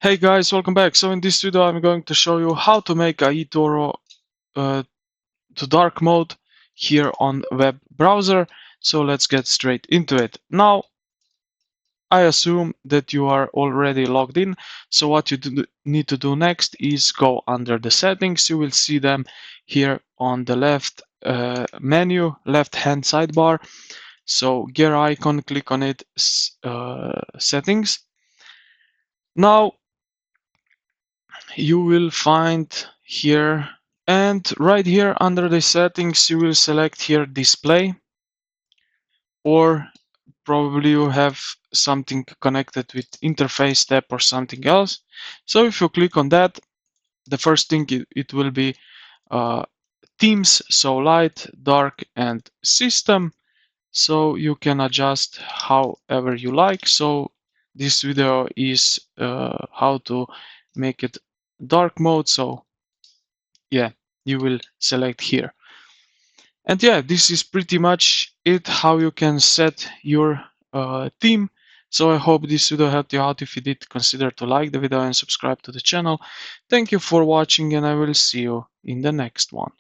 Hey guys, welcome back. So in this video I'm going to show you how to make a eToro to dark mode here on web browser. So let's get straight into it. Now I assume that you are already logged in. So what you need to do next is go under the settings. You will see them here on the left menu, left hand sidebar. So gear icon, click on it, settings. Now you will find here, and right here under the settings you will select here display, or probably you have something connected with interface tab or something else. So if you click on that, the first thing it will be themes, so light, dark and system. So you can adjust however you like. So this video is how to make it dark mode. So yeah, you will select here. And yeah, this is pretty much it, how you can set your theme. So I hope this video helped you out. If you did, consider to like the video and subscribe to the channel. Thank you for watching, and I will see you in the next one.